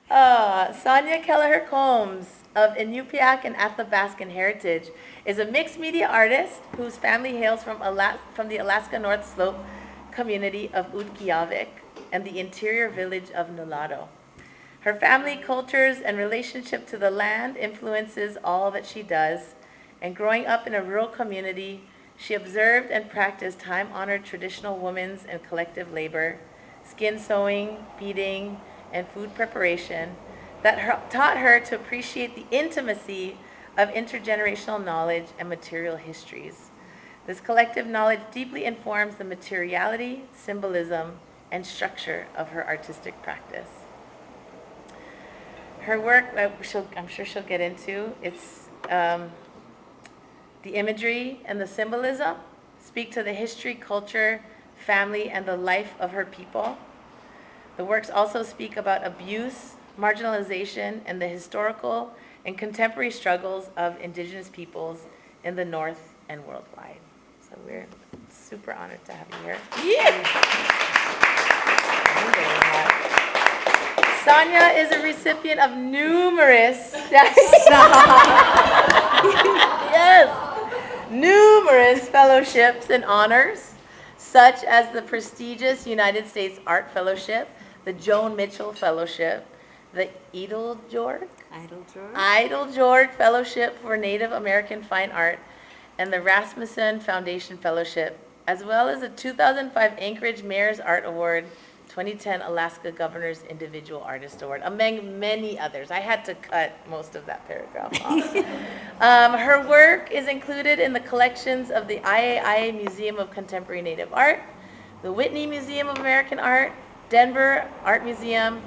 Sonya Kelliher-Combs of Inupiaq and Athabascan heritage is a mixed media artist whose family hails from the Alaska North Slope community of Utqiagvik and the interior village of Nulato. Her family, cultures, and relationship to the land influences all that she does, and growing up in a rural community, she observed and practiced time-honored traditional women's and collective labor, skin sewing, beading, and food preparation that taught her to appreciate the intimacy of intergenerational knowledge and material histories. This collective knowledge deeply informs the materiality, symbolism, and structure of her artistic practice. Her work, I'm sure she'll get into, it's the imagery and the symbolism speak to the history, culture, family, and the life of her people. The works also speak about abuse, marginalization, and the historical and contemporary struggles of Indigenous peoples in the North and worldwide. So we're super honored to have you here. Yeah. Sonya is a recipient of numerous numerous fellowships and honors, such as the prestigious United States Art Fellowship, the Joan Mitchell Fellowship, the Idle George Fellowship for Native American Fine Art, and the Rasmussen Foundation Fellowship, as well as the 2005 Anchorage Mayor's Art Award, 2010 Alaska Governor's Individual Artist Award, among many others. I had to cut most of that paragraph off. Her work is included in the collections of the IAIA Museum of Contemporary Native Art, the Whitney Museum of American Art, Denver Art Museum,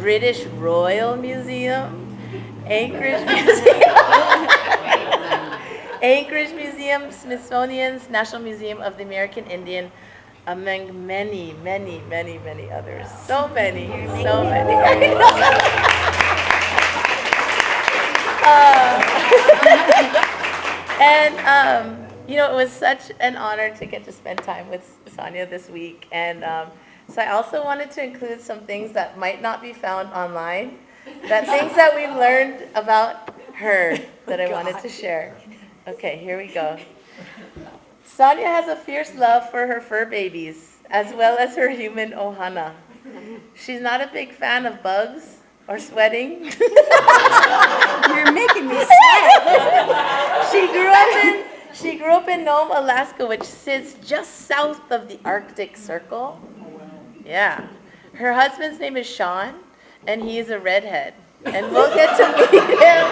British Royal Museum, Anchorage Museum, Smithsonian's National Museum of the American Indian, among many, many, many, many others. So many, so many. It was such an honor to get to spend time with Sonya this week. And so I also wanted to include some things that might not be found online, things that we've learned about her that I wanted to share. Okay, here we go. Sonya has a fierce love for her fur babies, as well as her human ohana. She's not a big fan of bugs or sweating. You're making me sweat. She grew up in Nome, Alaska, which sits just south of the Arctic Circle. Yeah. Her husband's name is Sean, and he is a redhead. And we'll get to meet him.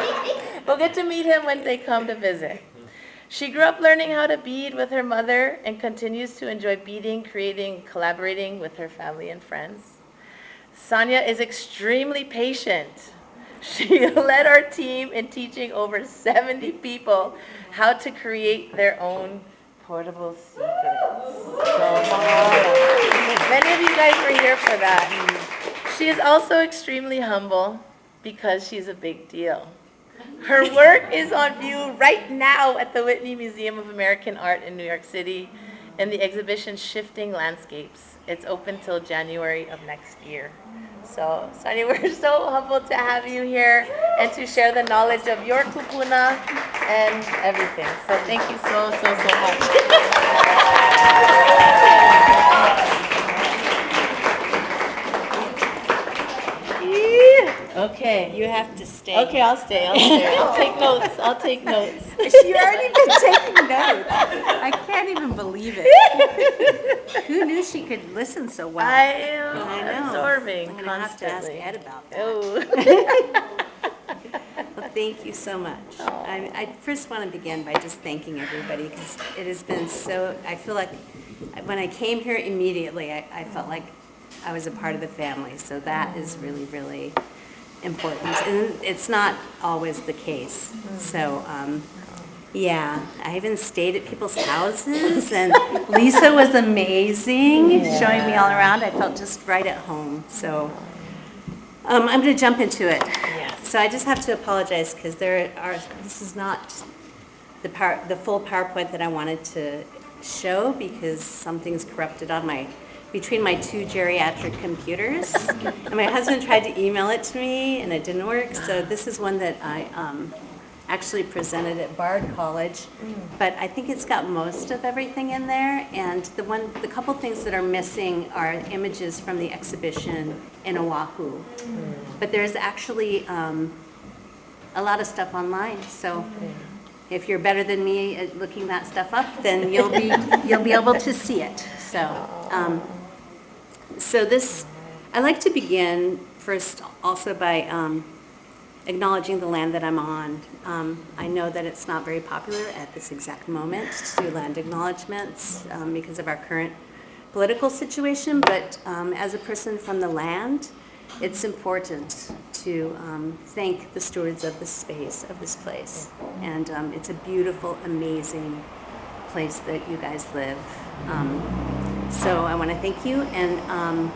We'll get to meet him when they come to visit. She grew up learning how to bead with her mother and continues to enjoy beading, creating, collaborating with her family and friends. Sonya is extremely patient. She led our team in teaching over 70 people how to create their own portable secrets. Many of you guys were here for that. She is also extremely humble because she's a big deal. Her work is on view right now at the Whitney Museum of American Art in New York City in the exhibition Shifting Landscapes. It's open till January of next year. So, Sonya, we're so humbled to have you here and to share the knowledge of your kupuna and everything. So thank you so much. Okay. You have to stay. Okay, I'll stay. I'll take notes. You've already been taking notes. I can't even believe it. Who knew she could listen so well? I am absorbing I'm gonna have to ask constantly. Ed about that. Oh. Well, thank you so much. I first want to begin by just thanking everybody because it has been so, I feel like when I came here immediately, I felt like I was a part of the family. So that is really, really important. And it's not always the case. So, yeah, I even stayed at people's houses, and Lisa was amazing, showing me all around. I felt just right at home. So I'm going to jump into it. Yes. So I just have to apologize because this is not the full PowerPoint that I wanted to show because something's corrupted on my between my two geriatric computers. And my husband tried to email it to me, and it didn't work. So this is one that I actually presented at Bard College. But I think it's got most of everything in there. And the couple things that are missing are images from the exhibition in Oahu. But there's actually a lot of stuff online. So if you're better than me at looking that stuff up, then you'll be able to see it. So this, I like to begin first also by acknowledging the land that I'm on. I know that it's not very popular at this exact moment to do land acknowledgements because of our current political situation, but as a person from the land, it's important to thank the stewards of the space, of this place. And it's a beautiful, amazing place that you guys live. So I want to thank you. And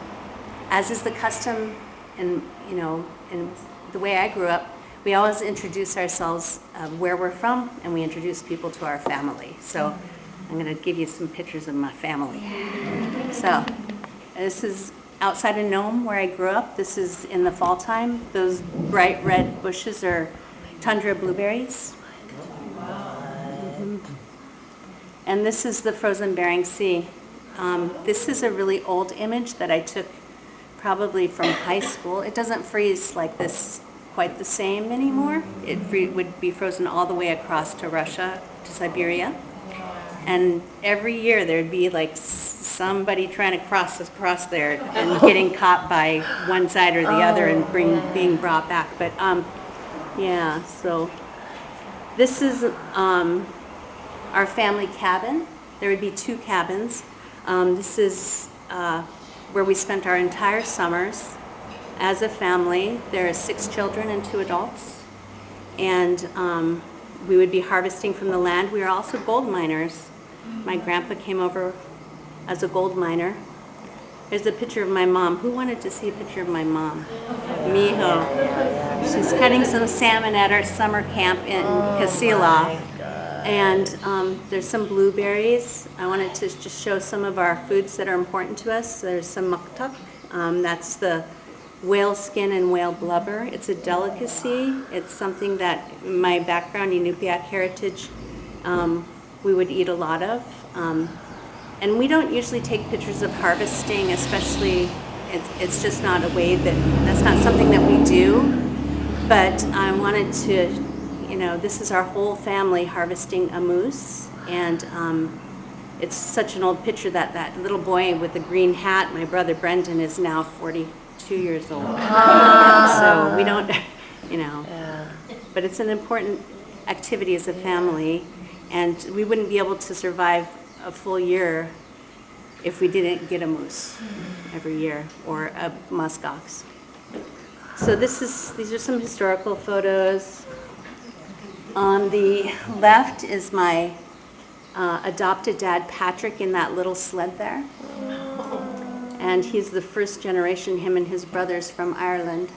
as is the custom, and in the way I grew up, we always introduce ourselves where we're from, and we introduce people to our family. So I'm going to give you some pictures of my family. So this is outside of Nome, where I grew up. This is in the fall time. Those bright red bushes are tundra blueberries. And this is the frozen Bering Sea. This is a really old image that I took probably from high school. It doesn't freeze like this quite the same anymore. It would be frozen all the way across to Russia, to Siberia. And every year there'd be like somebody trying to cross there and getting caught by one side or the other and being brought back. But yeah, so this is our family cabin. There would be two cabins. This is where we spent our entire summers as a family. There are 6 children and 2 adults. And we would be harvesting from the land. We were also gold miners. My grandpa came over as a gold miner. There's a picture of my mom. Who wanted to see a picture of my mom? Miho. She's cutting some salmon at our summer camp in Kasilov. And there's some blueberries. I wanted to just show some of our foods that are important to us. There's some muktuk. That's the whale skin and whale blubber. It's a delicacy. It's something that my background, Inupiaq heritage, we would eat a lot of. And we don't usually take pictures of harvesting, especially, it's just not a way that's not something that we do. But I wanted to, this is our whole family harvesting a moose. And it's such an old picture that little boy with the green hat, my brother Brendan, is now 42 years old. So we don't, but it's an important activity as a family. And we wouldn't be able to survive a full year if we didn't get a moose every year or a muskox. So these are some historical photos. On the left is my adopted dad, Patrick, in that little sled there. And he's the first generation, him and his brothers from Ireland.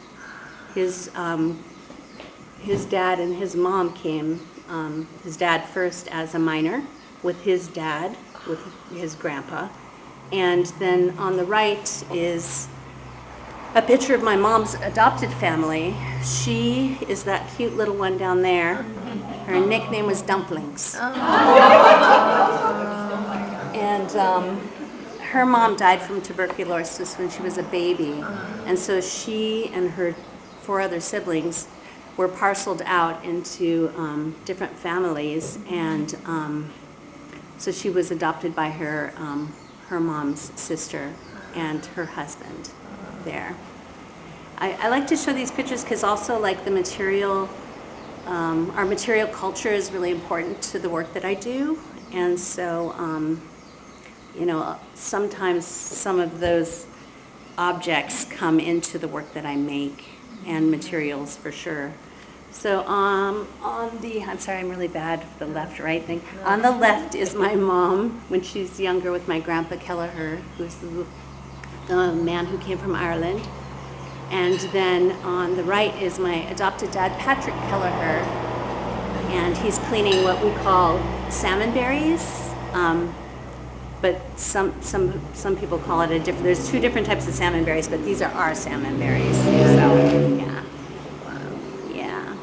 His dad and his mom came, his dad first as a miner with his dad, with his grandpa. And then on the right is a picture of my mom's adopted family. She is that cute little one down there. Her nickname was Dumplings. And her mom died from tuberculosis when she was a baby. And so she and her 4 other siblings were parceled out into different families. And so she was adopted by her mom's sister and her husband there. I like to show these pictures because also like the material, our material culture is really important to the work that I do. And so, sometimes some of those objects come into the work that I make, and materials for sure. So I'm sorry, I'm really bad with the left-right thing. On the left is my mom when she's younger with my grandpa Kelliher, who's the man who came from Ireland. And then on the right is my adopted dad, Patrick Kelliher, and he's cleaning what we call salmon berries. but some people call it a different, there's two different types of salmon berries, but these are our salmon berries. So, yeah. Yeah.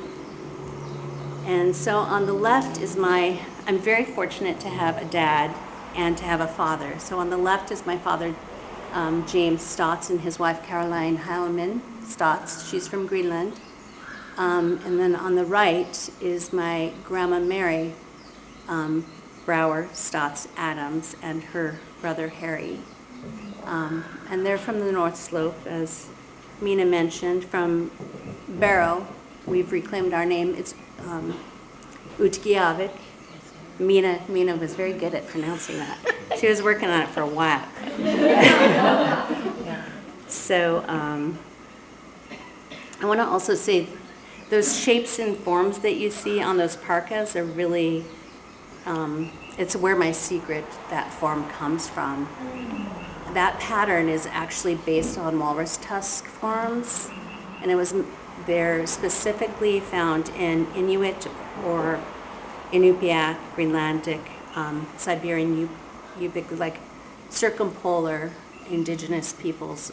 And so on the left is I'm very fortunate to have a dad and to have a father. So on the left is my father, James Stotts, and his wife, Caroline Heilemann Stotts. She's from Greenland. And then on the right is my grandma, Mary Brower Stotts Adams, and her brother, Harry. And they're from the North Slope, as Mina mentioned. From Barrow, we've reclaimed our name. It's Utqiagvik. Mina was very good at pronouncing that. She was working on it for a while. So I want to also say those shapes and forms that you see on those parkas are really, it's where my secret, that form comes from. That pattern is actually based on walrus tusk forms, and they're specifically found in Inuit or Inupiaq, Greenlandic, Siberian Yupik, like circumpolar indigenous people's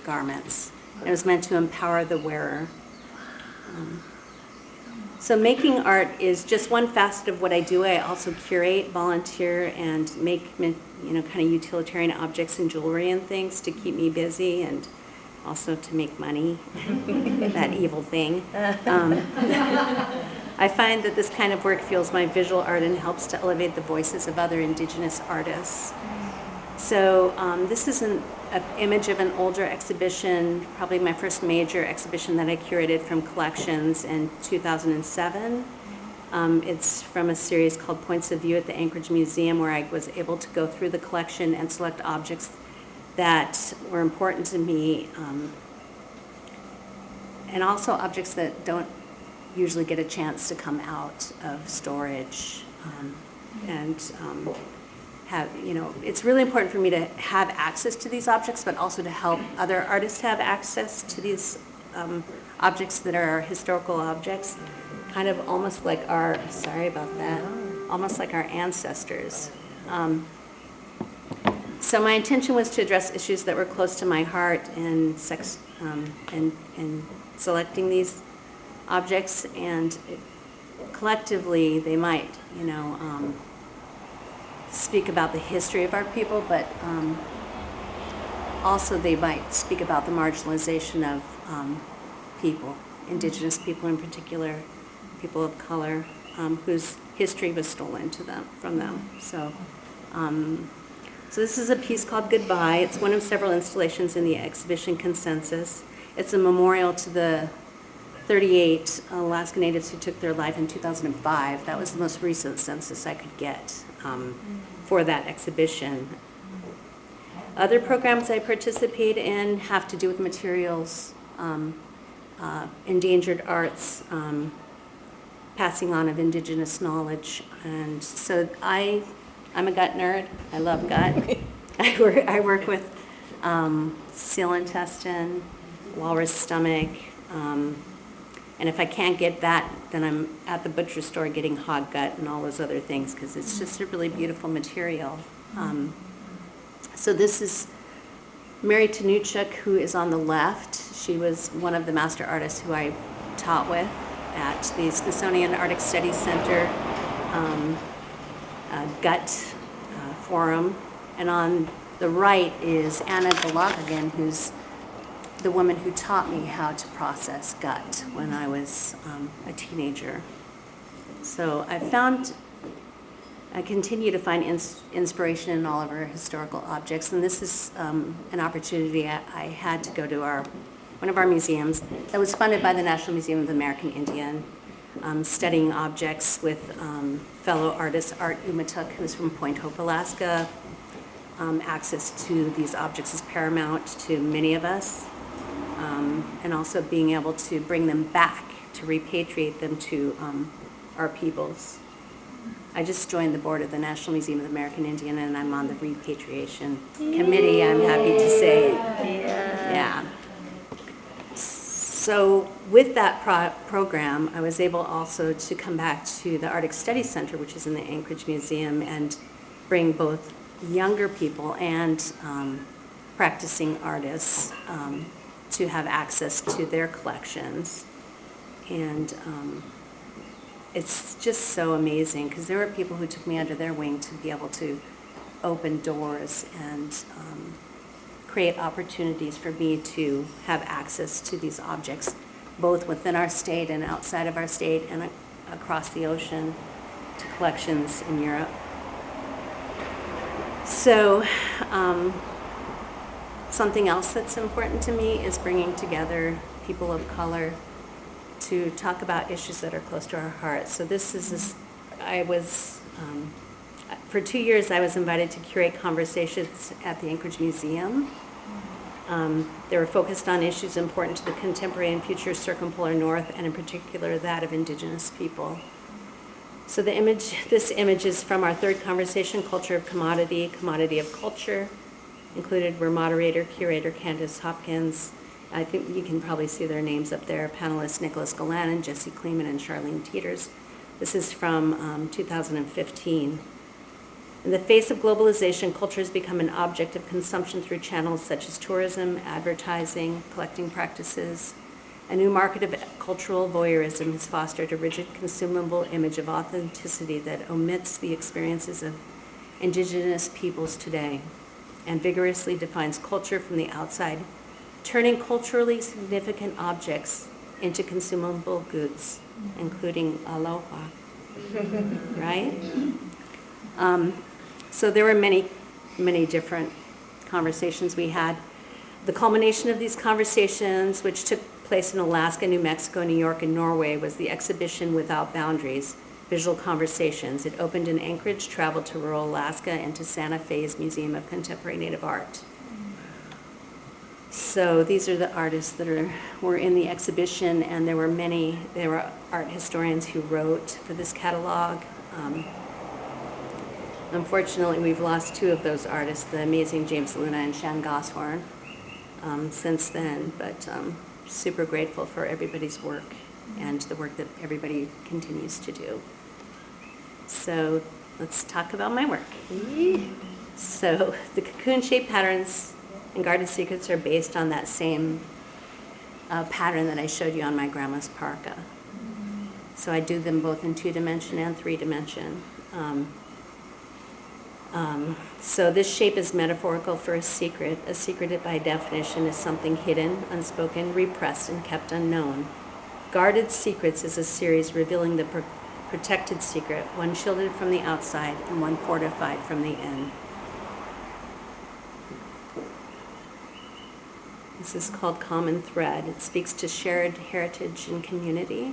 garments. It was meant to empower the wearer. So making art is just one facet of what I do. I also curate, volunteer, and make kind of utilitarian objects and jewelry and things to keep me busy, and also to make money, that evil thing. I find that this kind of work fuels my visual art and helps to elevate the voices of other Indigenous artists. So this is an image of an older exhibition, probably my first major exhibition that I curated from collections in 2007. It's from a series called Points of View at the Anchorage Museum, where I was able to go through the collection and select objects that were important to me, and also objects that don't usually get a chance to come out of storage, it's really important for me to have access to these objects, but also to help other artists have access to these objects that are historical objects, kind of almost like almost like our ancestors. So my intention was to address issues that were close to my heart in selecting these objects, and collectively they might, speak about the history of our people, but also they might speak about the marginalization of people, Indigenous people in particular, people of color, whose history was stolen from them. So this is a piece called Goodbye. It's one of several installations in the exhibition Consensus. It's a memorial to the 38 Alaska Natives who took their life in 2005. That was the most recent census I could get for that exhibition. Other programs I participate in have to do with materials, endangered arts, passing on of Indigenous knowledge. And so I'm a gut nerd. I love gut. I work with seal intestine, walrus stomach, and if I can't get that, then I'm at the butcher store getting hog gut and all those other things, because it's just a really beautiful material. So this is Mary Tanuchuk, who is on the left. She was one of the master artists who I taught with at the Smithsonian Arctic Studies Center Gut Forum. And on the right is Anna Galagagan, who's the woman who taught me how to process gut when I was a teenager. So I continue to find inspiration in all of our historical objects, and this is an opportunity I had to go to one of our museums that was funded by the National Museum of the American Indian, studying objects with fellow artist Art Inupiaq, who's from Point Hope, Alaska. Access to these objects is paramount to many of us. And also being able to bring them back, to repatriate them to our peoples. I just joined the board of the National Museum of the American Indian, and I'm on the repatriation committee, I'm happy to say. Yeah. So with that program, I was able also to come back to the Arctic Studies Center, which is in the Anchorage Museum, and bring both younger people and practicing artists to have access to their collections. And it's just so amazing because there were people who took me under their wing to be able to open doors and create opportunities for me to have access to these objects, both within our state and outside of our state and across the ocean to collections in Europe. So something else that's important to me is bringing together people of color to talk about issues that are close to our hearts. So for 2 years I was invited to curate conversations at the Anchorage Museum. They were focused on issues important to the contemporary and future circumpolar North, and in particular that of Indigenous people. So this image is from our third conversation, Culture of Commodity, Commodity of Culture. Included were moderator, curator Candace Hopkins. I think you can probably see their names up there, panelists Nicholas Galanin, Jesse Kleeman, and Charlene Teeters. This is from 2015. In the face of globalization, culture has become an object of consumption through channels such as tourism, advertising, collecting practices. A new market of cultural voyeurism has fostered a rigid, consumable image of authenticity that omits the experiences of Indigenous peoples today and vigorously defines culture from the outside, turning culturally significant objects into consumable goods, including aloha, right? So there were many, many different conversations we had. The culmination of these conversations, which took place in Alaska, New Mexico, New York, and Norway, was the exhibition Without Boundaries, Visual Conversations. It opened in Anchorage, traveled to rural Alaska, and to Santa Fe's Museum of Contemporary Native Art. So these are the artists that were in the exhibition, and there were art historians who wrote for this catalog. Unfortunately, we've lost two of those artists, the amazing James Luna and Shan Goshorn, since then, but super grateful for everybody's work and the work that everybody continues to do. So let's talk about my work. So the cocoon-shaped patterns and garden secrets are based on that same pattern that I showed you on my grandma's parka. So I do them both in 2-dimension and 3-dimension. So this shape is metaphorical for a secret. A secret by definition is something hidden, unspoken, repressed, and kept unknown. Guarded Secrets is a series revealing the protected secret, one shielded from the outside and one fortified from the in. This is called Common Thread. It speaks to shared heritage and community,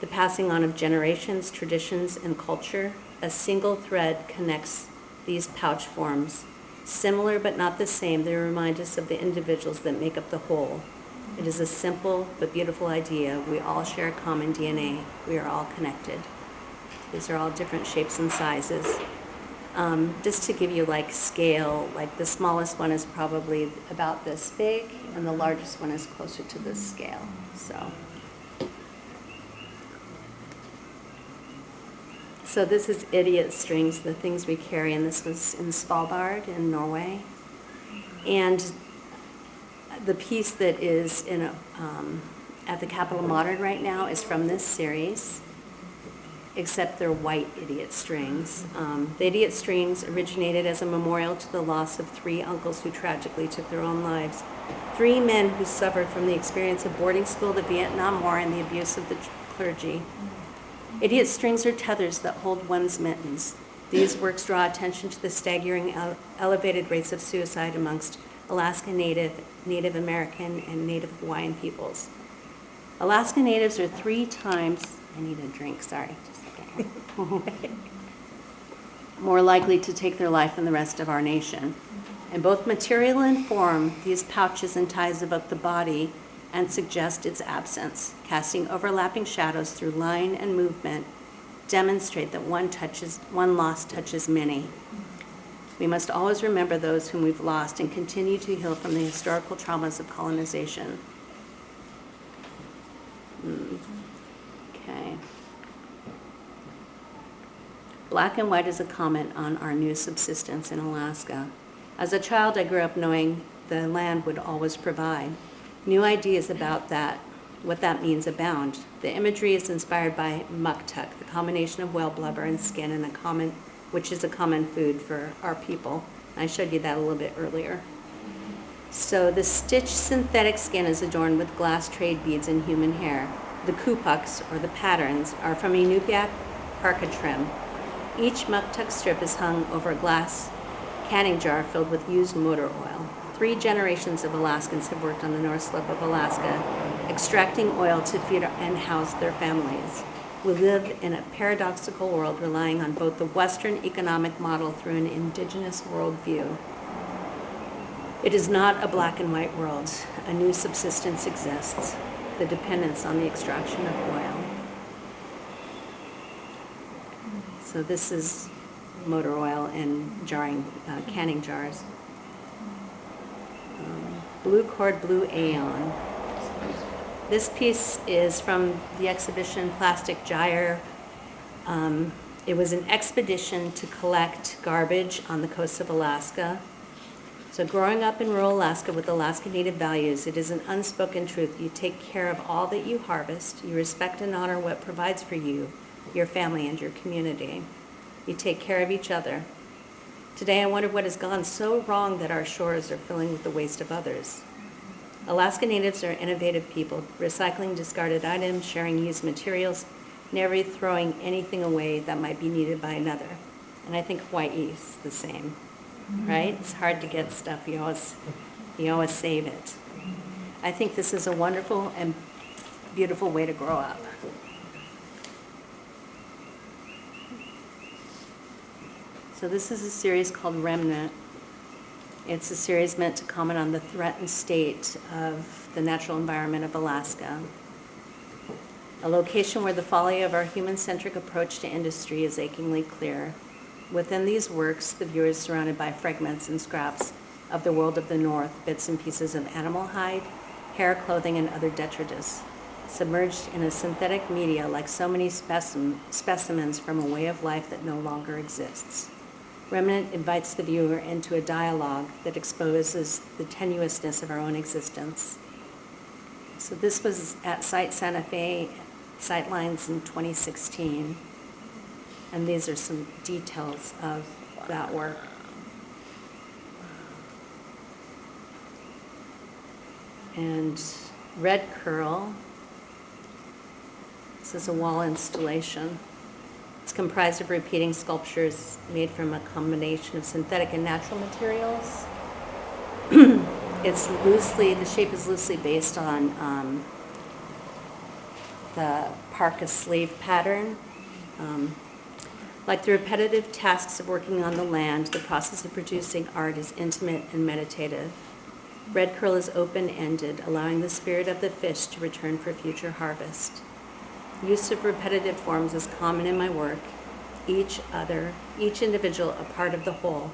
the passing on of generations, traditions, and culture. A single thread connects these pouch forms. Similar but not the same, they remind us of the individuals that make up the whole. It is a simple but beautiful idea. We all share a common DNA. We are all connected. These are all different shapes and sizes. Just to give you like scale, like the smallest one is probably about this big, and the largest one is closer to this scale. So this is idiot strings, the things we carry, and this was in Svalbard in Norway. And the piece that is at the Capitol Modern right now is from this series, except they're white idiot strings. The idiot strings originated as a memorial to the loss of 3 uncles who tragically took their own lives. 3 men who suffered from the experience of boarding school, the Vietnam War, and the abuse of the clergy. Idiot strings are tethers that hold one's mittens. These works draw attention to the staggering elevated rates of suicide amongst Alaska Native, Native American, and Native Hawaiian peoples. Alaska Natives are 3 times, I need a drink, sorry, just a second. More likely to take their life than the rest of our nation. In both material and form, these pouches and ties evoke the body and suggest its absence, casting overlapping shadows through line and movement, demonstrate that one loss touches many. We must always remember those whom we've lost and continue to heal from the historical traumas of colonization. Okay. Black and white is a comment on our new subsistence in Alaska. As a child, I grew up knowing the land would always provide. New ideas about that, what that means, abound. The imagery is inspired by muktuk, the combination of whale blubber and skin, which is a common food for our people. I showed you that a little bit earlier. So the stitched synthetic skin is adorned with glass trade beads and human hair. The kupuks, or the patterns, are from Inupiaq parka trim. Each muktuk strip is hung over a glass canning jar filled with used motor oil. 3 generations of Alaskans have worked on the North Slope of Alaska, extracting oil to feed and house their families. We live in a paradoxical world relying on both the Western economic model through an Indigenous worldview. It is not a black and white world. A new subsistence exists, the dependence on the extraction of oil. So this is motor oil in canning jars. Blue cord, blue aeon. This piece is from the exhibition Plastic Gyre. It was an expedition to collect garbage on the coast of Alaska. So growing up in rural Alaska with Alaska Native values, it is an unspoken truth. You take care of all that you harvest. You respect and honor what provides for you, your family, and your community. You take care of each other. Today I wonder what has gone so wrong that our shores are filling with the waste of others. Alaska Natives are innovative people, recycling discarded items, sharing used materials, never throwing anything away that might be needed by another. And I think Hawai'i is the same, right? It's hard to get stuff, you always save it. I think this is a wonderful and beautiful way to grow up. So this is a series called Remnant. It's a series meant to comment on the threatened state of the natural environment of Alaska, a location where the folly of our human-centric approach to industry is achingly clear. Within these works, the viewer is surrounded by fragments and scraps of the world of the North, bits and pieces of animal hide, hair, clothing, and other detritus, submerged in a synthetic media like so many specimens from a way of life that no longer exists. Remnant invites the viewer into a dialogue that exposes the tenuousness of our own existence. So this was at Site Santa Fe Sightlines in 2016. And these are some details of that work. And Red Curl, this is a wall installation. It's comprised of repeating sculptures made from a combination of synthetic and natural materials. The shape is loosely based on the parka sleeve pattern. Like the repetitive tasks of working on the land, the process of producing art is intimate and meditative. Red Curl is open-ended, allowing the spirit of the fish to return for future harvest. Use of repetitive forms is common in my work, each individual a part of the whole,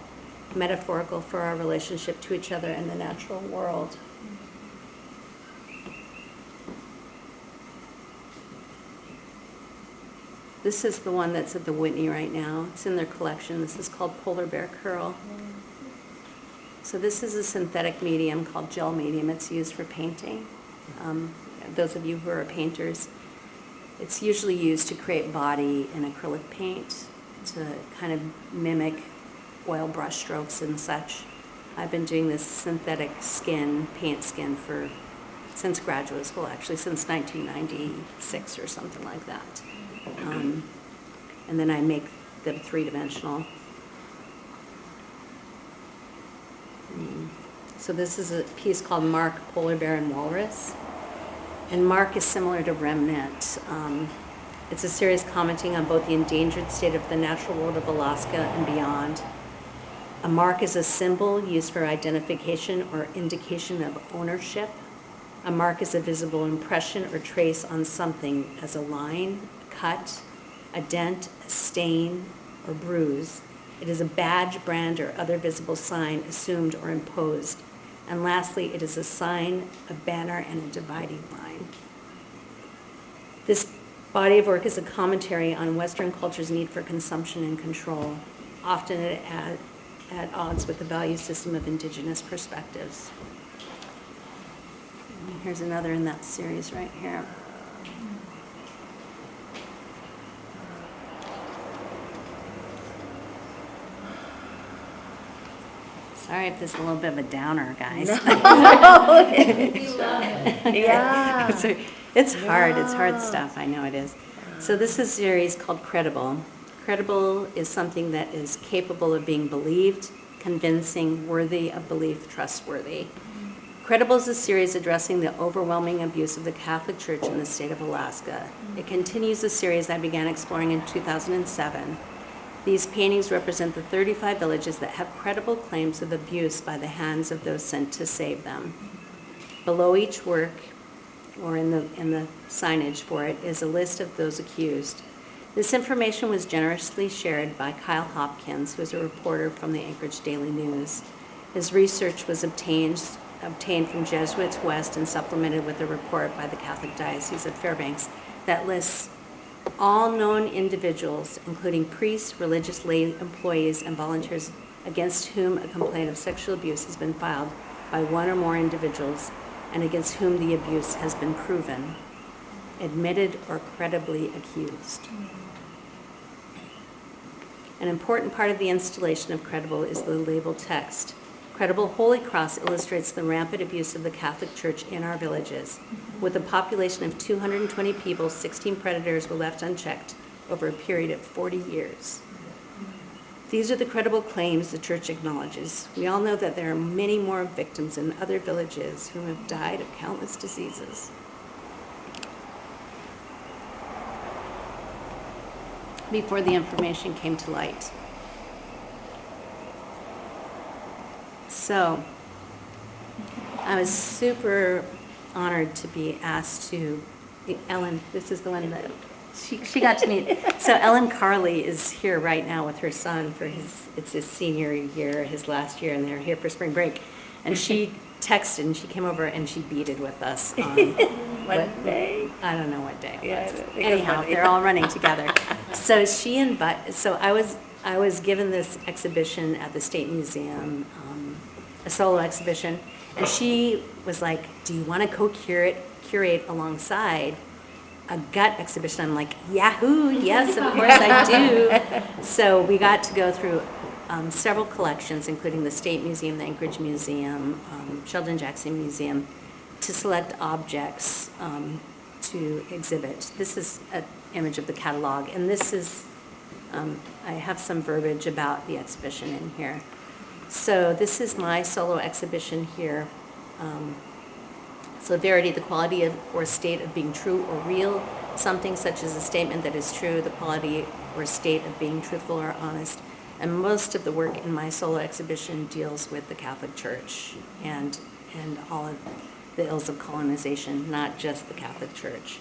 metaphorical for our relationship to each other and the natural world. This is the one that's at the Whitney right now. It's in their collection. This is called Polar Bear Curl. So this is a synthetic medium called gel medium. It's used for painting. Those of you who are painters, it's usually used to create body in acrylic paint to kind of mimic oil brush strokes and such. I've been doing this synthetic paint skin since graduate school, actually since 1996 or something like that. And then I make them three-dimensional. So this is a piece called Mark, Polar Bear, and Walrus. And Mark is similar to Remnant. It's a series commenting on both the endangered state of the natural world of Alaska and beyond. A mark is a symbol used for identification or indication of ownership. A mark is a visible impression or trace on something as a line, a cut, a dent, a stain, or bruise. It is a badge, brand, or other visible sign assumed or imposed. And lastly, it is a sign, a banner, and a dividing line. This body of work is a commentary on Western culture's need for consumption and control, often at odds with the value system of Indigenous perspectives. And here's another in that series right here. Sorry if this is a little bit of a downer, guys. Yeah. It's hard. It's hard stuff. I know it is. So this is a series called Credible. Credible is something that is capable of being believed, convincing, worthy of belief, trustworthy. Credible is a series addressing the overwhelming abuse of the Catholic Church in the state of Alaska. It continues a series I began exploring in 2007. These paintings represent the 35 villages that have credible claims of abuse by the hands of those sent to save them. Below each work, or in the signage for it, is a list of those accused. This information was generously shared by Kyle Hopkins, who is a reporter from the Anchorage Daily News. His research was obtained from Jesuits West and supplemented with a report by the Catholic Diocese of Fairbanks that lists all known individuals, including priests, religious lay employees, and volunteers against whom a complaint of sexual abuse has been filed by one or more individuals and against whom the abuse has been proven, admitted, or credibly accused. An important part of the installation of Credible is the label text. Credible Holy Cross illustrates the rampant abuse of the Catholic Church in our villages. With a population of 220 people, 16 predators were left unchecked over a period of 40 years. These are the credible claims the Church acknowledges. We all know that there are many more victims in other villages who have died of countless diseases. Before the information came to light. So, I was super honored to be asked to, Ellen, this is the one that she got to meet. So Ellen Carley is here right now with her son for it's his senior year, his last year, and they're here for spring break. And she texted and she came over and she beaded with us on What day? I don't know what day. Yeah, Anyhow, they're all running together. So I was given this exhibition at the State Museum, a solo exhibition, and she was like, "Do you want to co-curate alongside a gut exhibition?" I'm like, "Yahoo! Yes, of course I do." So we got to go through several collections, including the State Museum, the Anchorage Museum, Sheldon Jackson Museum, to select objects to exhibit. This is an image of the catalog, and this is, I have some verbiage about the exhibition in here. So this is my solo exhibition here. So verity, the quality of or state of being true or real, something such as a statement that is true, the quality or state of being truthful or honest. And most of the work in my solo exhibition deals with the Catholic Church and all of the ills of colonization, not just the Catholic Church.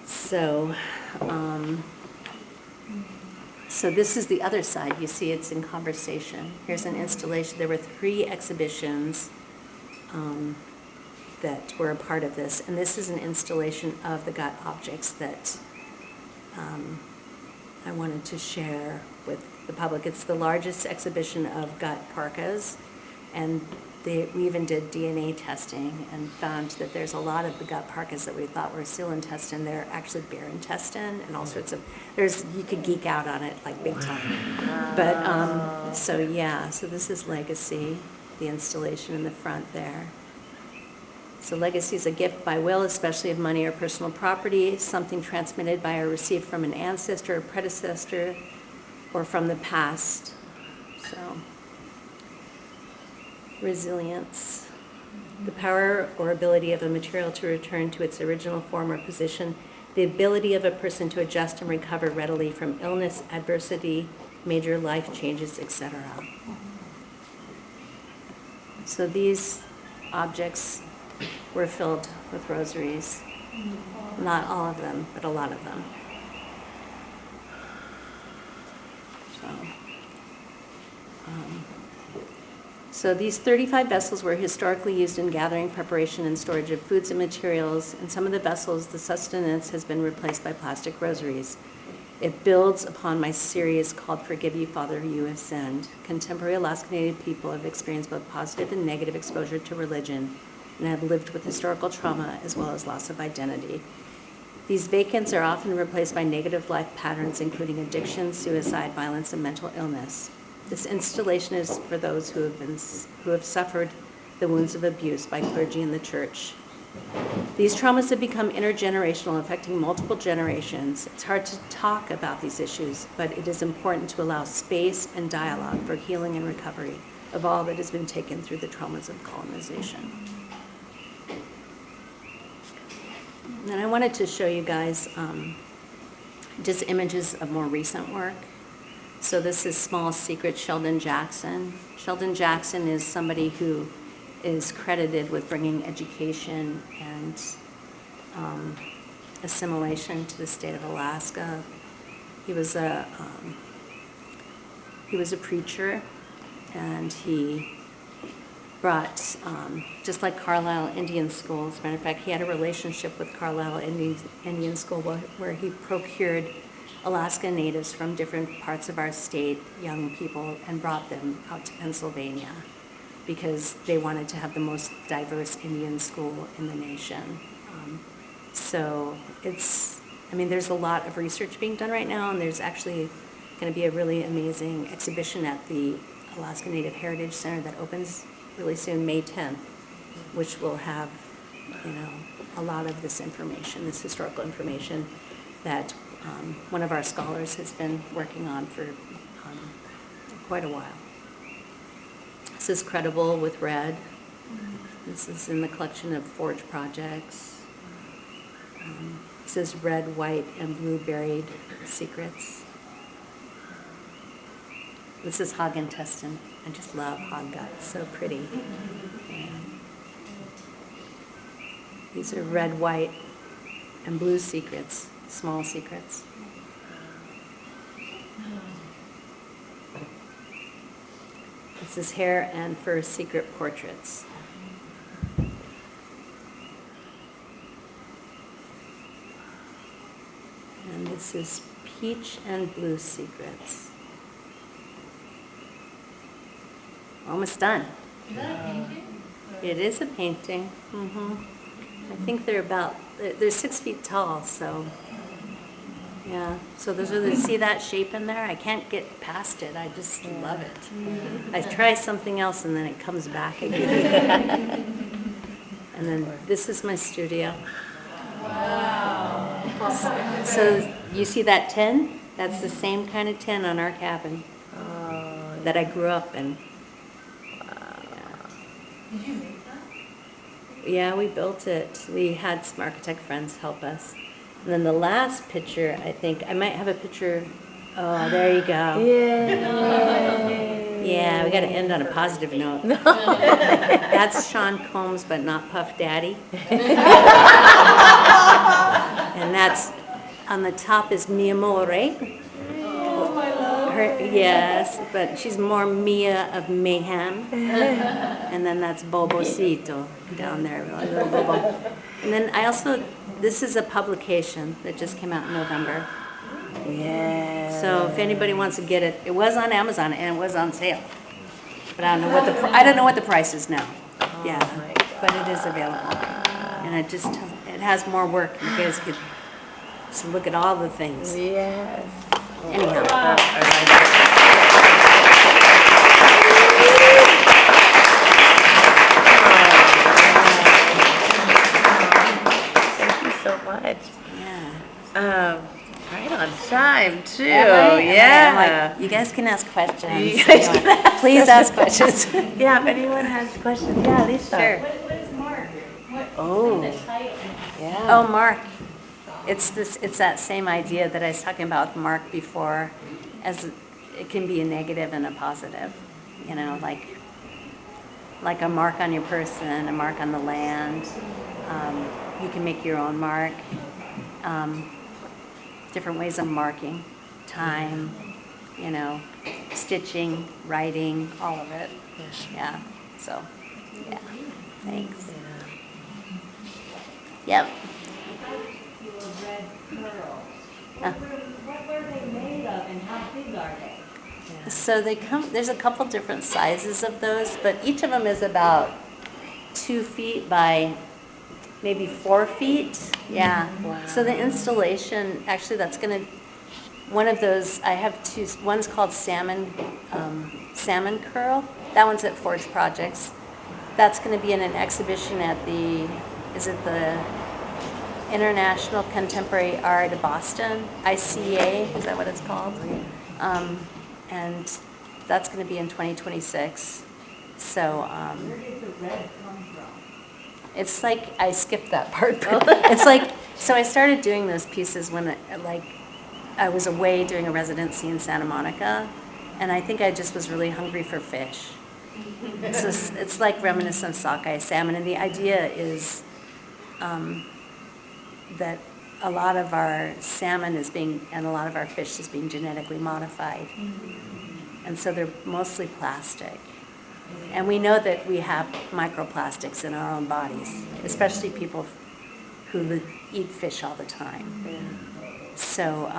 So, so this is the other side. You see it's in conversation. Here's an installation. There were 3 exhibitions that were a part of this. And this is an installation of the gut objects that I wanted to share with the public. It's the largest exhibition of gut parkas. And we even did DNA testing and found that there's a lot of the gut parkas that we thought were seal intestine. They're actually bear intestine and all sorts of, you could geek out on it like big time. But, so yeah, so this is Legacy, the installation in the front there. So legacy is a gift by will, especially of money or personal property, something transmitted by or received from an ancestor or predecessor or from the past. So, resilience, the power or ability of a material to return to its original form or position, the ability of a person to adjust and recover readily from illness, adversity, major life changes, etc. So these objects were filled with rosaries. Not all of them, but a lot of them. So these 35 vessels were historically used in gathering, preparation, and storage of foods and materials. In some of the vessels, the sustenance has been replaced by plastic rosaries. It builds upon my series called Forgive You, Father, You Have Sinned. Contemporary Alaska Native people have experienced both positive and negative exposure to religion and have lived with historical trauma as well as loss of identity. These vacants are often replaced by negative life patterns, including addiction, suicide, violence, and mental illness. This installation is for those who have suffered the wounds of abuse by clergy in the church. These traumas have become intergenerational, affecting multiple generations. It's hard to talk about these issues, but it is important to allow space and dialogue for healing and recovery of all that has been taken through the traumas of colonization. And I wanted to show you guys just images of more recent work. So this is Small Secret, Sheldon Jackson. Sheldon Jackson is somebody who is credited with bringing education and assimilation to the state of Alaska. He was a preacher, and he brought, just like Carlisle Indian School, as a matter of fact, he had a relationship with Carlisle Indian School where he procured Alaska natives from different parts of our state, young people, and brought them out to Pennsylvania because they wanted to have the most diverse Indian school in the nation. So there's a lot of research being done right now, and there's actually going to be a really amazing exhibition at the Alaska Native Heritage Center that opens really soon, May 10th, which will have, a lot of this information, this historical information that one of our scholars has been working on for quite a while. This is Credible with Red. This is in the collection of Forge Projects. This is Red, White, and Blue Buried Secrets. This is hog intestine. I just love hog gut, so pretty. Yeah. These are red, white, and blue secrets, small secrets. This is hair and fur secret portraits. And this is peach and blue secrets. Almost done. Is that a painting? It is a painting. I think they're 6 feet tall, so yeah. So see that shape in there? I can't get past it. I just love it. I try something else and then it comes back again. And then this is my studio. Wow. So you see that tin? That's the same kind of tin on our cabin that I grew up in. Did you make that? Yeah, we built it. We had some architect friends help us. And then the last picture, I think, I might have a picture. Oh, there you go. Yeah, we got to end on a positive note. That's Sean Combs, but not Puff Daddy. And that's, on the top is Mia More. Yes, but she's more Mia of Mayhem. And then that's Bobocito down there, little Bobo. And then this is a publication that just came out in November. Yeah. So if anybody wants to get it, it was on Amazon and it was on sale. But I don't know what the price is now. Yeah, but it is available. And it has more work. You guys could just look at all the things. Yes. Anyhow. Thank you so much. Yeah. Right on time too. Yeah. I'm like, you guys can ask questions. Please ask questions. Yeah, if anyone has questions, yeah, Lisa. Sure. What is Mark? Oh. Yeah. Oh, Mark. It's that same idea that I was talking about with Mark before, as it can be a negative and a positive, like a mark on your person, a mark on the land. You can make your own mark. Different ways of marking, time, stitching, writing, all of it. Yeah. So, yeah. Thanks. Yep. Your red pearls. Uh. What were they made of and how big are they? So there's a couple different sizes of those, but each of them is about 2 feet by maybe 4 feet. Yeah. Wow. So the installation, actually one of those, I have two, one's called Salmon Curl. That one's at Forge Projects. That's going to be in an exhibition at the International Contemporary Art of Boston, ICA, is that what it's called? And that's going to be in 2026. So Where did the red come from? it's like, I skipped that part. It's like, so I started doing those pieces when I was away doing a residency in Santa Monica, and I think I just was really hungry for fish. So it's like reminiscent of sockeye salmon, and the idea is that a lot of our salmon and a lot of our fish is being genetically modified. And so they're mostly plastic. And we know that we have microplastics in our own bodies, especially people who eat fish all the time. So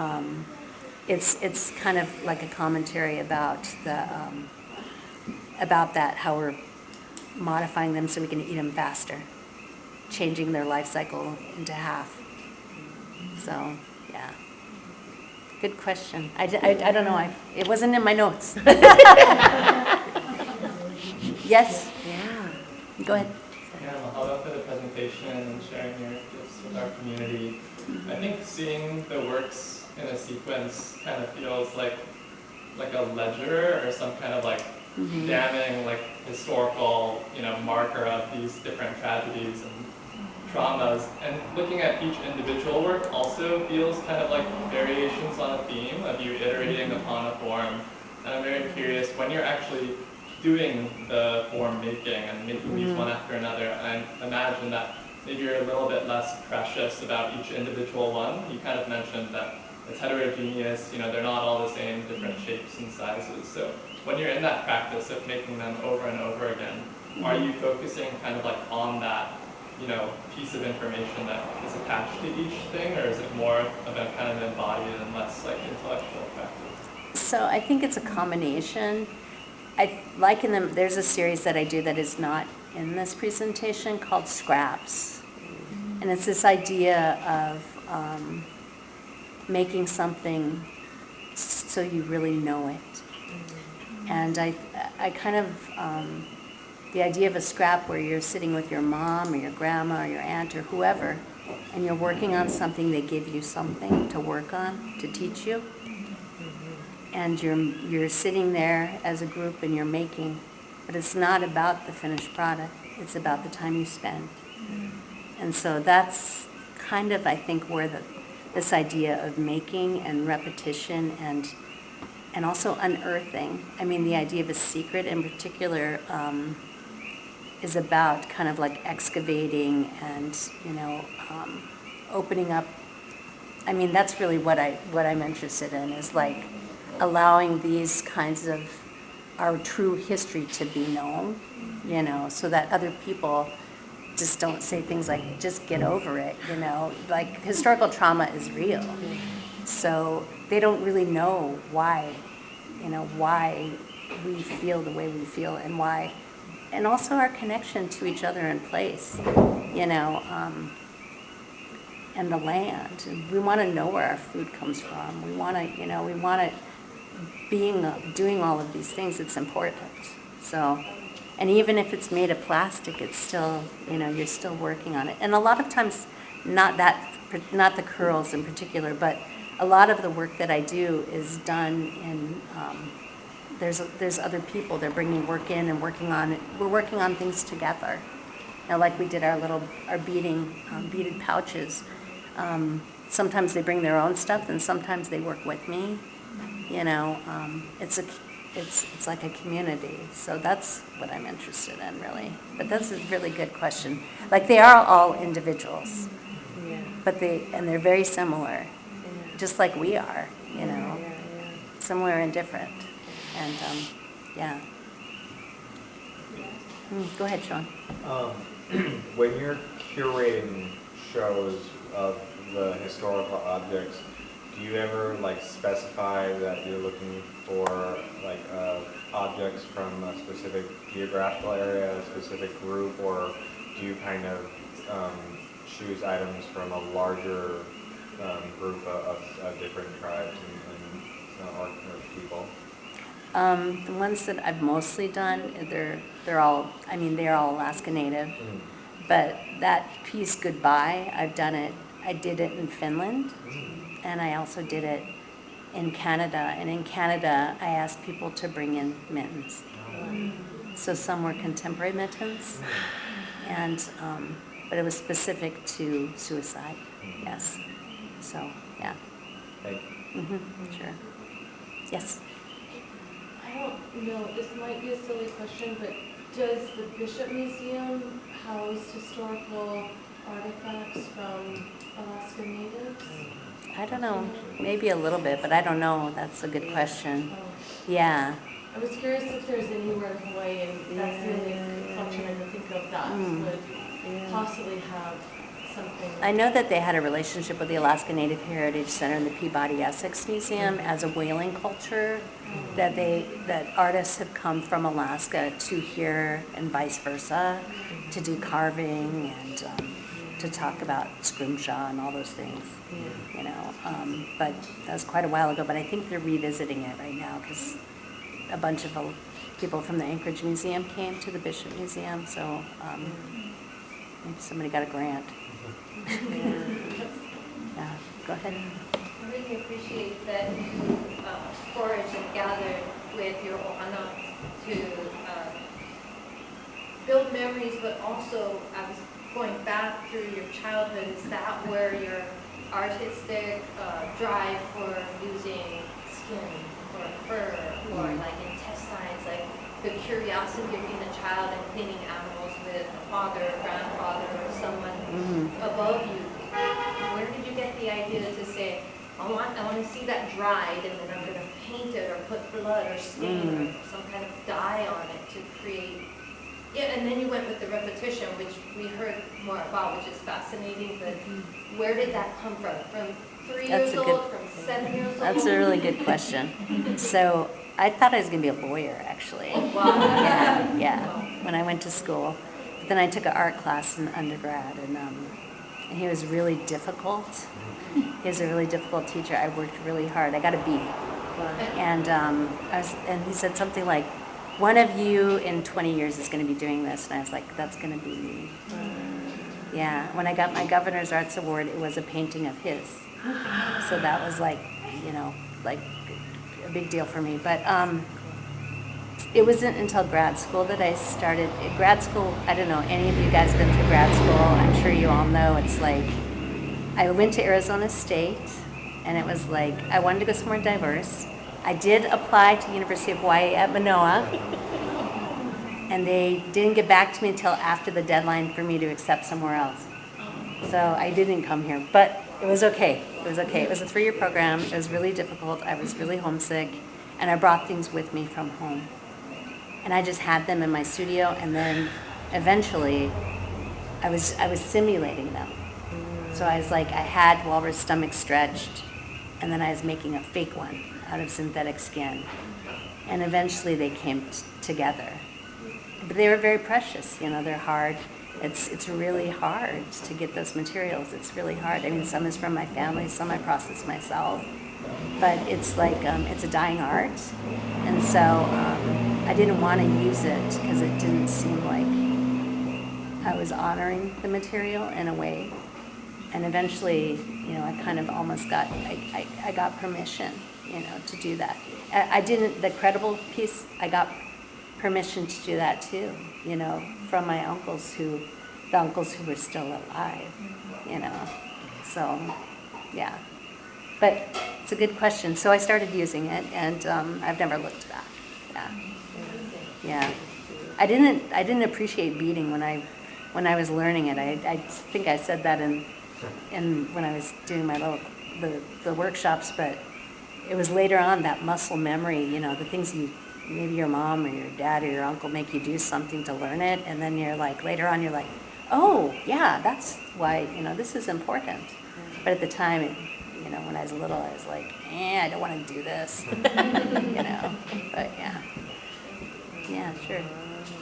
it's kind of like a commentary about that, how we're modifying them so we can eat them faster, changing their life cycle into half. So, yeah. Good question. I don't know. It wasn't in my notes. Yes? Yeah. Go ahead. Yeah, mahalo for the presentation and sharing your gifts with our community. I think seeing the works in a sequence kind of feels like a ledger or some kind of damning historical marker of these different tragedies and traumas. And looking at each individual work also feels kind of like variations on a theme of you iterating upon a form. And I'm very curious, when you're actually doing the form making and making these one after another, I imagine that maybe you're a little bit less precious about each individual one. You kind of mentioned that it's heterogeneous, they're not all the same, different shapes and sizes. So when you're in that practice of making them over and over again, are you focusing kind of on that, piece of information that is attached to each thing, or is it more of a kind of embodied and less intellectual practice? So I think it's a combination. I like in them, there's a series that I do that is not in this presentation called Scraps. And it's this idea of making something so you really know it. And I kind of, the idea of a scrap where you're sitting with your mom or your grandma or your aunt or whoever, and you're working on something, they give you something to work on, to teach you. And you're sitting there as a group and you're making, but it's not about the finished product, it's about the time you spend. And so that's kind of, I think, where this idea of making and repetition and also unearthing, I mean, the idea of a secret in particular is about kind of excavating and, opening up. I mean, that's really what I'm interested in, is allowing these kinds of our true history to be known, so that other people just don't say things like, just get over it, historical trauma is real. So they don't really know why we feel the way we feel and why, and also our connection to each other in place, and the land. And we want to know where our food comes from. We want to, doing all of these things, it's important. So, and even if it's made of plastic, it's still, you're still working on it. And a lot of times, not the curls in particular, but a lot of the work that I do is done in, there's other people, they're bringing work in and working on it. We're working on things together. Like we did our beaded pouches. Sometimes they bring their own stuff and sometimes they work with me. It's like a community. So that's what I'm interested in, really. But that's a really good question. They are all individuals, but they're very similar, just like we are, similar and different. And yeah. Go ahead, Sean. When you're curating shows of the historical objects, do you ever like specify that you're looking for like objects from a specific geographical area, a specific group, or do you kind of choose items from a larger group of different tribes or people? The ones that I've mostly done, they're all Alaska Native. But that piece, Goodbye, I did it in Finland, and I also did it in Canada. And in Canada, I asked people to bring in mittens. So some were contemporary mittens, and but it was specific to suicide. Yes. So yeah. Thank you. Sure. Yes. I don't know, this might be a silly question, but does the Bishop Museum house historical artifacts from Alaska Natives? I don't know, maybe a little bit, but I don't know. That's a good question. Yeah. I was curious if there's anywhere in Hawaii, and that's the only function I can think of that would possibly have something. I know that they had a relationship with the Alaska Native Heritage Center and the Peabody Essex Museum as a whaling culture, that artists have come from Alaska to here and vice versa to do carving and to talk about scrimshaw and all those things, you know. But that was quite a while ago, but I think they're revisiting it right now because a bunch of people from the Anchorage Museum came to the Bishop Museum, so maybe somebody got a grant. Yeah, go ahead. I really appreciate that you forage and gather with your ohana to build memories, but also I was going back through your childhood. Is that where your artistic drive for using skin or fur or like intestines, like the curiosity of being a child and cleaning animals with a father or grandfather or someone above you? Where did you get the idea to say, I want to see that dried, and then I'm going to paint it or put blood or stain or some kind of dye on it to create? Yeah, and then you went with the repetition, which we heard more about, which is fascinating. But where did that come from? From 3 years old? From 7 years old? That's a really good question. So I thought I was going to be a lawyer, actually. Oh, wow. Yeah, when I went to school. But then I took an art class in undergrad, and he was really difficult. He was a really difficult teacher. I worked really hard. I got a B. And and he said something like, one of you in 20 years is going to be doing this. And I was like, that's going to be me. Yeah, when I got my Governor's Arts Award, it was a painting of his. So that was like, you know, like a big deal for me. But it wasn't until grad school that I started. Grad school, I don't know, any of you guys been through grad school? I'm sure you all know it's like, I went to Arizona State, and it was like, I wanted to go somewhere diverse. I did apply to University of Hawaii at Manoa, and they didn't get back to me until after the deadline for me to accept somewhere else. So I didn't come here, but it was okay. It was okay. It was a 3-year program. It was really difficult. I was really homesick, and I brought things with me from home. And I just had them in my studio, and then eventually I was simulating them. So I was like, I had Walrus stomach stretched, and then I was making a fake one out of synthetic skin. And eventually they came together. But they were very precious, you know, they're hard. It's really hard to get those materials. It's really hard. I mean, some is from my family, some I process myself. But it's like, it's a dying art. And so I didn't want to use it because it didn't seem like I was honoring the material in a way. And eventually, you know, I kind of almost got, I got permission, you know, to do that. I didn't, the credible piece, I got permission to do that too, you know, from my uncles the uncles who were still alive, you know. So, yeah. But it's a good question. So I started using it, and I've never looked back. Yeah. Yeah. I didn't appreciate beading when I was learning it. I think I said that in when I was doing my the workshops, but it was later on that muscle memory, you know, the things you maybe your mom or your dad or your uncle make you do something to learn it, and then you're like, later on you're like, oh, yeah, that's why, this is important. But at the time, when I was little, I was like, I don't want to do this, but yeah. Yeah, sure.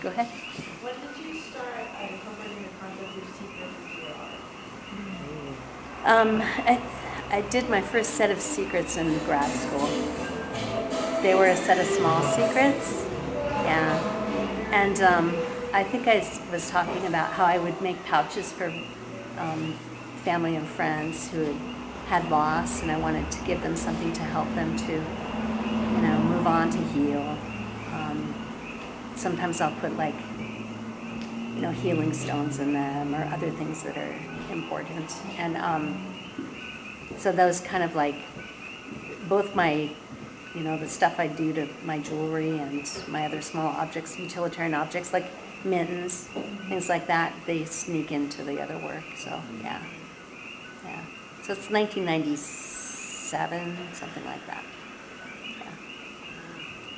Go ahead. When did you start incorporating the concept of secrets into your art? I did my first set of secrets in grad school. They were a set of small secrets, yeah. And I think I was talking about how I would make pouches for family and friends who had loss, and I wanted to give them something to help them to, move on, to heal. Sometimes I'll put healing stones in them or other things that are important. And so those kind of both my, the stuff I do to my jewelry and my other small objects, utilitarian objects like mittens, things like that, they sneak into the other work. So yeah. So it's 1997, something like that. Yeah.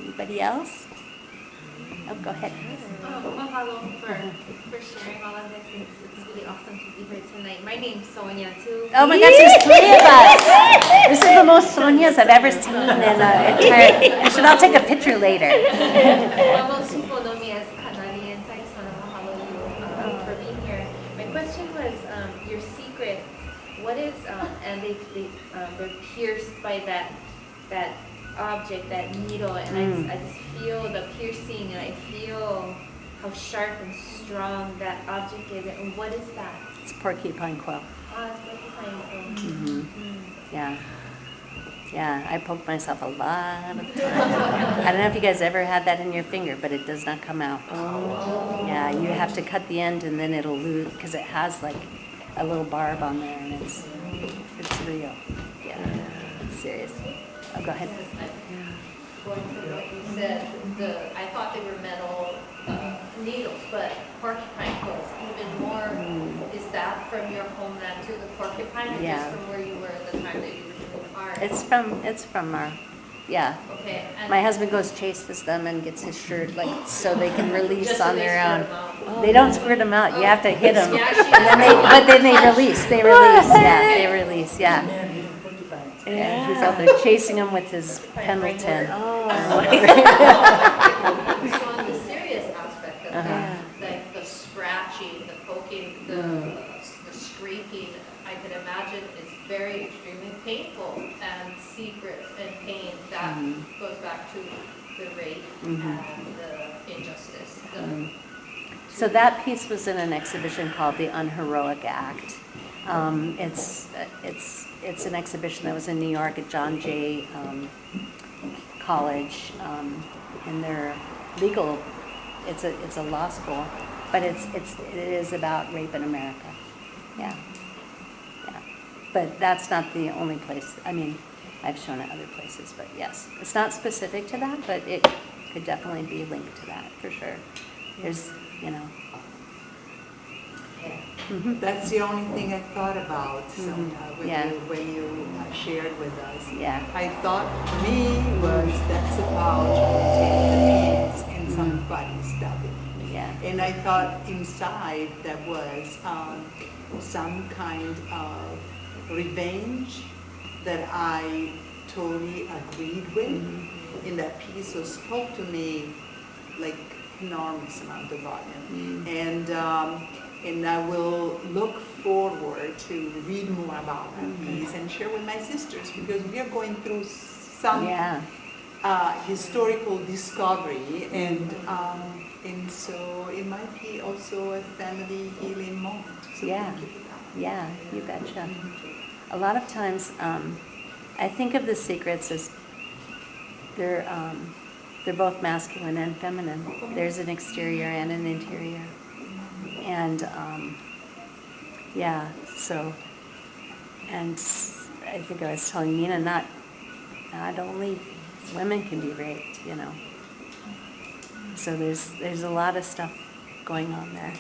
Anybody else? Oh, go ahead. Mahalo for sharing all of this. It's really awesome to be here tonight. My name's Sonya too. Oh my gosh, there's 3 of us. This is the most Sonyas I've ever seen in an entire. I should all take a picture later. Well, most people know me as Canadian, so I just want to mahalo you for being here. My question was your secrets. What is and they're pierced by that object, that needle, and I just feel the piercing, and I feel how sharp and strong that object is. And what is that? It's porcupine quill. It's porcupine quill. Mm-hmm. Yeah. Yeah, I poked myself a lot of times. I don't know if you guys ever had that in your finger, but it does not come out. Yeah, you have to cut the end and then it'll lose, because it has a little barb on there, and it's real. Yeah, it's serious. Oh, go ahead. Going to what you said, I thought they were metal needles, but porcupine quills, even more. Is that from your homeland too, the porcupine, or just from where you were at the time that you were doing art? It's from our, yeah. Okay. And My husband goes chases them and gets his shirt so they can release just so on they their squirt own. them out. They don't squirt them out. You have to hit them, Yeah, but then they release. They release. Yeah, they release. Yeah. Yeah, he's out there chasing them with his Pendleton. So on the serious aspect of that, like the scratching, the poking, the scraping, I could imagine is very extremely painful, and secrets and pain, that goes back to the rape and the injustice. So that piece was in an exhibition called The Unheroic Act. It's an exhibition that was in New York at John Jay College, in their legal. It's a law school, but it is about rape in America. Yeah. But that's not the only place. I mean, I've shown it other places, but yes, it's not specific to that, but it could definitely be linked to that for sure. There's, That's the only thing I thought about, Sonya, when you shared with us. Yeah. I thought for me that's a pouch contains the pins and somebody's stuffing. Yeah. And I thought inside there was some kind of revenge that I totally agreed with. And that piece so spoke to me like enormous amount of volume. And I will look forward to read more about that piece and share with my sisters, because we are going through some historical discovery, and so it might be also a family healing moment. So thank you for that. Yeah, you betcha. A lot of times, I think of the secrets as they're both masculine and feminine. There's an exterior and an interior. And and I think I was telling Nina, not only women can be raped, So there's a lot of stuff going on there.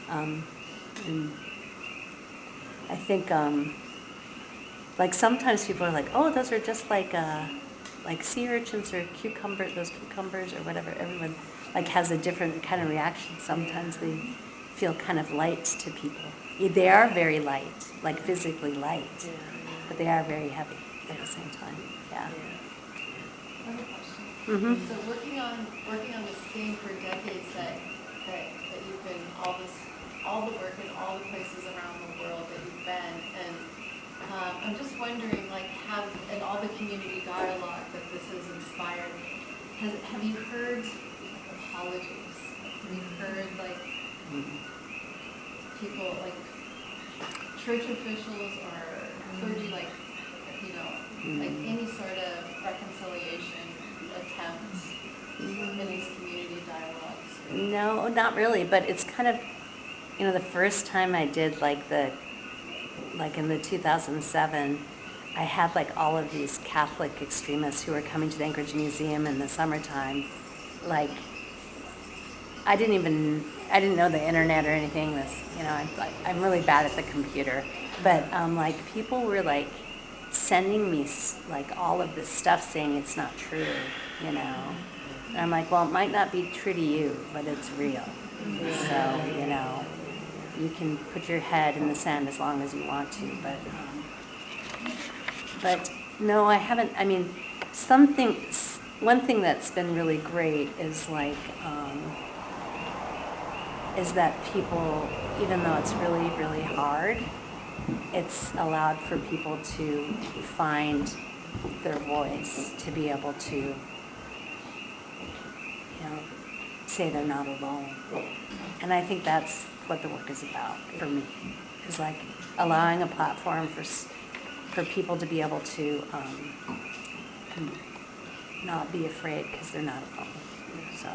And I think sometimes people are like, oh, those are just like like sea urchins or those cucumbers or whatever, everyone like has a different kind of reaction. Sometimes they feel kind of light to people. They are very light, like physically light, but they are very heavy at the same time. Yeah. I have a question. Mm-hmm. So working on this theme for decades that you've been all the work in all the places around the world that you've been, and I'm just wondering, like, in all the community dialogue that this has inspired, have you heard apologies? Have you heard like people like church officials or clergy, like, you know, like any sort of reconciliation attempts in these community dialogues? No, not really, but it's kind of, the first time I did like in the 2007, I had like all of these Catholic extremists who were coming to the Anchorage Museum in the summertime. Like, I didn't know the internet or anything. I'm really bad at the computer, but like people were like sending me like all of this stuff saying it's not true, And I'm like, well, it might not be true to you, but it's real. So, you can put your head in the sand as long as you want to, but no, I haven't. I mean, one thing that's been really great is like, is that people, even though it's really, really hard, it's allowed for people to find their voice, to be able to, say they're not alone. And I think that's what the work is about for me, is like allowing a platform for people to be able to not be afraid because they're not alone. So,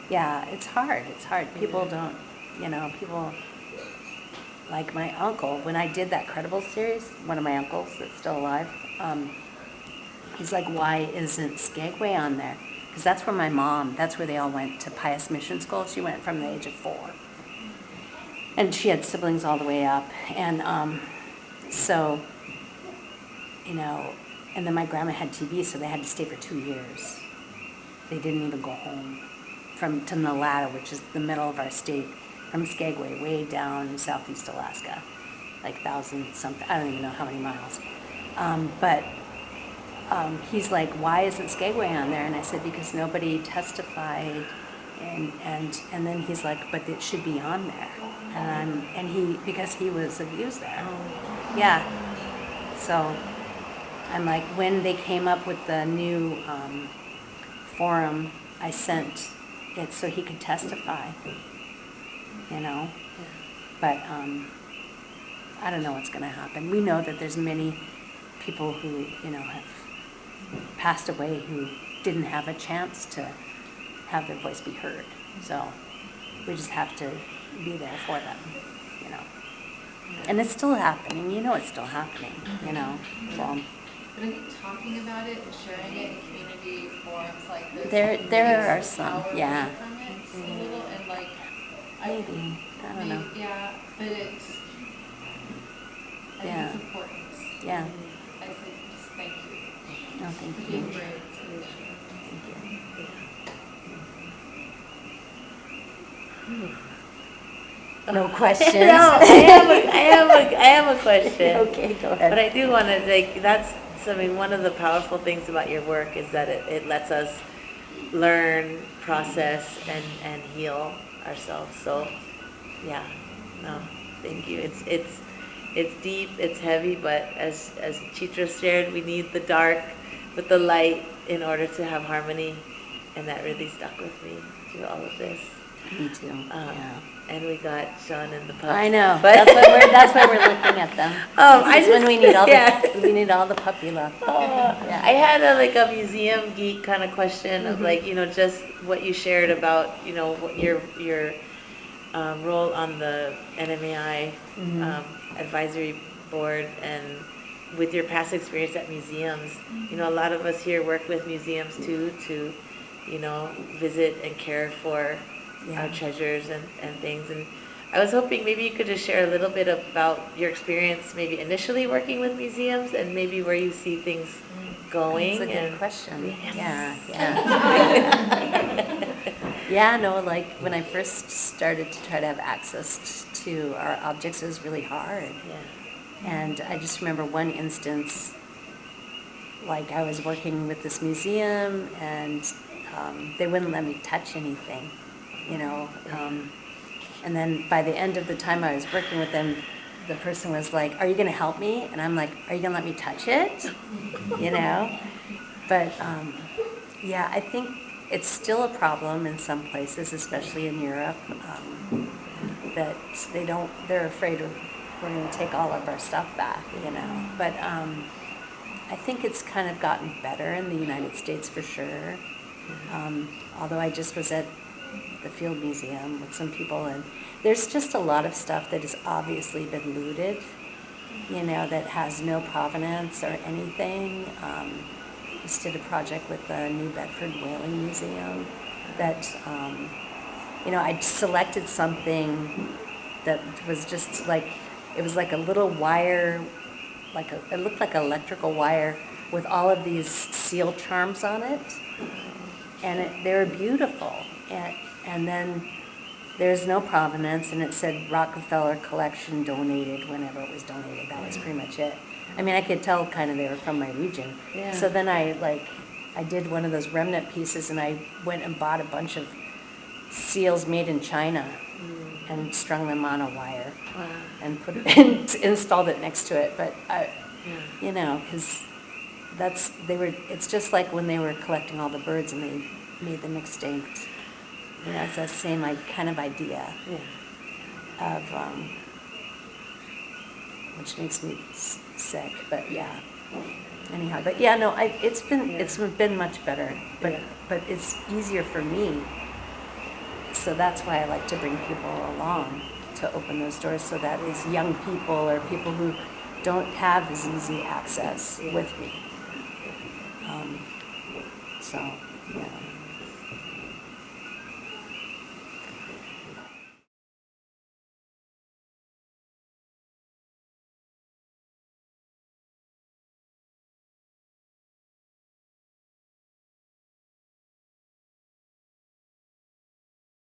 yeah, it's hard. It's hard. People don't, people like my uncle, when I did that Credible series, one of my uncles that's still alive, he's like, why isn't Skagway on there? Because that's where they all went to Pius Mission School. She went from the age of 4. And she had siblings all the way up. And so, and then my grandma had TB, so they had to stay for 2 years. They didn't even go home to Nalata, which is the middle of our state, from Skagway, way down in southeast Alaska, like 1,000-something, I don't even know how many miles. But he's like, why isn't Skagway on there? And I said, because nobody testified. And then he's like, but it should be on there. Because he was abused there. Yeah. So I'm like, when they came up with the new forum, I sent it so he could testify, But I don't know what's going to happen. We know that there's many people who, have passed away who didn't have a chance to have their voice be heard. So we just have to be there for them, And it's still happening. It's still happening, So But I think talking about it and sharing it in community forums like this. there are some, yeah. From it a little, and like. Maybe. I don't know. Yeah, but it's. I think it's important. Yeah. I say just thank you. No, thank For you. being brave to share. Thank you. No questions? No, I have a question. Okay, go ahead. But I do want to, one of the powerful things about your work is that it lets us learn, process, and heal ourselves. So, yeah, no, thank you. It's deep, it's heavy, but as Chitra shared, we need the dark with the light in order to have harmony, and that really stuck with me through all of this. Me too. Yeah. And we got Sean and the pups. I know. But That's why we're looking at them. When we need all the puppy love. Yeah. I had a museum geek kind of question of just what you shared about what your role on the NMAI advisory board, and with your past experience at museums. A lot of us here work with museums too, to visit and care for our treasures and things. And I was hoping maybe you could just share a little bit about your experience, maybe initially working with museums, and maybe where you see things going. That's a good and question. Yes. Yeah. Yeah, no, like when I first started to try to have access to our objects, it was really hard. Yeah. And I just remember one instance, like I was working with this museum and they wouldn't let me touch anything, you know. And then by the end of the time I was working with them, the person was like, "Are you going to help me?" And I'm like, "Are you going to let me touch it?" You know. But yeah, I think it's still a problem in some places, especially in Europe, that they're afraid we're going to take all of our stuff back, you know. But I think it's kind of gotten better in the United States for sure. Although I just was at the Field Museum with some people, and there's just a lot of stuff that has obviously been looted, you know, that has no provenance or anything. Just did a project with the New Bedford Whaling Museum that, you know, I selected something that was just like, it was like a little wire, it looked like an electrical wire with all of these seal charms on it. And they were beautiful. And then there's no provenance, and it said Rockefeller Collection donated whenever it was donated. That was pretty much it. I mean, I could tell kind of they were from my region. Yeah. So then I did one of those remnant pieces, and I went and bought a bunch of seals made in China and strung them on a wire. Wow. And put it and installed it next to it. But you know, because it's just like when they were collecting all the birds and they made them extinct. You know, it's that same kind of idea of, which makes me sick. But yeah, anyhow. But yeah, no, it's been much better. But it's easier for me. So that's why I like to bring people along to open those doors, so that these young people or people who don't have as easy access with me. So yeah.